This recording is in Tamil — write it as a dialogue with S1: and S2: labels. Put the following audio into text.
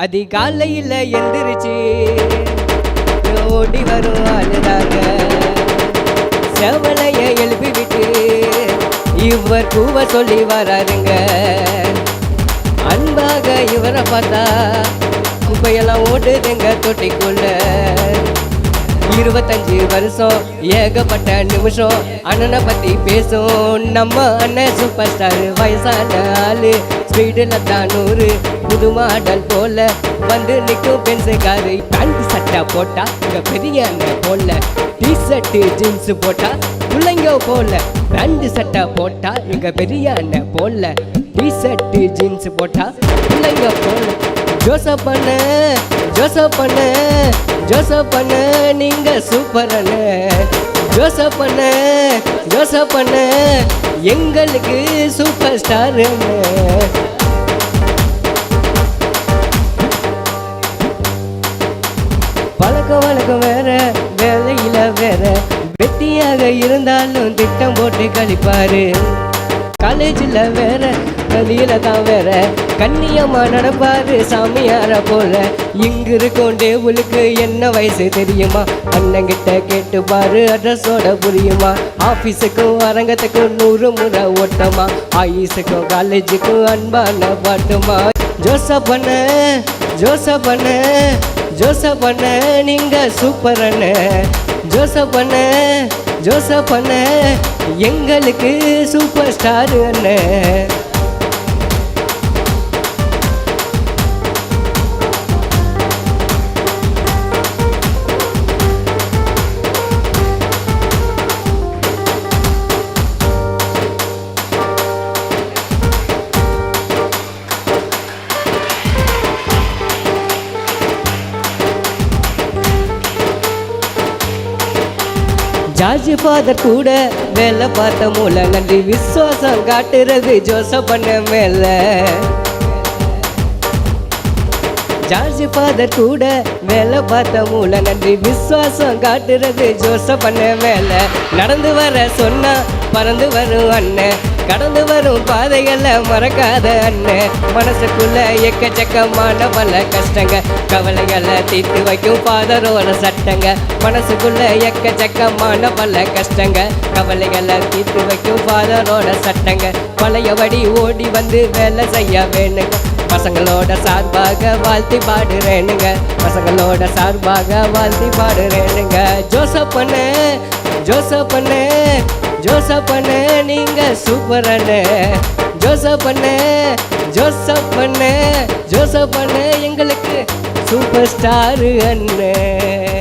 S1: அதிகாலையில் எந்திரிச்சு ஓடி வரும் ஆளுதாங்க செவலைய எழுப்பி விட்டு இவர் கூவ சொல்லி வராருங்க. அன்பாக இவரை பார்த்தா குப்பையெல்லாம் ஓடுதுங்க தொட்டிக்குள்ள. 25 வருஷம் ஏகப்பட்ட நிமிஷம் அண்ணனை பத்தி பேசும் நம்ம அண்ணன் சூப்பர் ஸ்டார். வயசான ஆளு ஸ்பீடுல தான் 100 புது மாடல் போல வந்து நிற்கும் பென்சுக்காரு. பேண்ட் சட்டை போட்டா இங்க பெரிய அண்ணன் போல, டிஷர்ட் ஜீன்ஸ் போட்டா பிள்ளைங்க போல. பேண்ட் சட்டை போட்டா இங்க பெரிய அண்ணன் போல, டிஷர்ட் ஜீன்ஸ் போட்டா பிள்ளைங்க போல. ஜோசப்பண்ண ஜோசப்பண்ண ஜோசப்பண்ண நீங்க சூப்பர் அண்ண. ஜோசப்பண்ண ஜோசப்பண்ண எங்களுக்கு சூப்பர் ஸ்டார் அண்ண. வழக்கம் வேற வேலையில வேற, வெட்டியாக இருந்தாலும் திட்டம் போட்டு கழிப்பாரு. காலேஜில் வேற வெளியில தான் வேற, கண்ணியமா நடப்பாரு சாமியார போல. இங்க இருக்கும் டேபிளுக்கு என்ன வயசு தெரியுமா? அண்ணங்கிட்ட கேட்டு பாரு அட்ரஸோட புரியுமா? ஆபீஸுக்கும் அரங்கத்துக்கும் 100 முறை ஓட்டமா, ஆயுசுக்கும் காலேஜுக்கும் அன்பான பாட்டுமா. ஜோசப்பண்ண ஜோசப்பண்ண ஜோசப்பண்ண நீங்க சூப்பர் அண்ண. ஜோசப்பண்ண ஜோசப்பண்ண எங்களுக்கு சூப்பர் ஸ்டார் அண்ணன். ஜார்ஜ் ஃபாதர் கூட வேலை பார்த்த மூல நன்றி விசுவாசம் காட்டுறது ஜோசப்பண்ண மேல. ஜார்ஜ் ஃபாதர் கூட வேலை பார்த்த மூல நன்றி விசுவாசம் காட்டுறது ஜோசப்பண்ண மேல. நடந்து வர சொன்னா பறந்து வரும் அண்ணன், கடந்து வரும் பாதைகளை மறக்காத அண்ணன். மனசுக்குள்ள எக்கச்சக்கமான பல கஷ்டங்க, கவலைகளை தீர்த்து வைக்கும் ஃபாதரோட சட்டங்க. மனசுக்குள்ள எக்கச்சக்கமான பல கஷ்டங்க, கவலைகளை தீர்த்து வைக்கும் ஃபாதரோட சட்டங்க. பழையபடி ஓடி வந்து வேலை செய்ய வேணுங்க, பசங்களோட சார்பாக வாழ்த்தி பாடுறேனுங்க. பசங்களோட சார்பாக வாழ்த்தி பாடுறேனுங்க. ஜோசப்பண்ண ஜோசப்பண்ண ஜோசப்பண்ண நீங்க சூப்பர் அண்ண. ஜோசப்பண்ண ஜோசப்பண்ண ஜோசப்பண்ண எங்களுக்கு சூப்பர் ஸ்டார் அண்ணன்.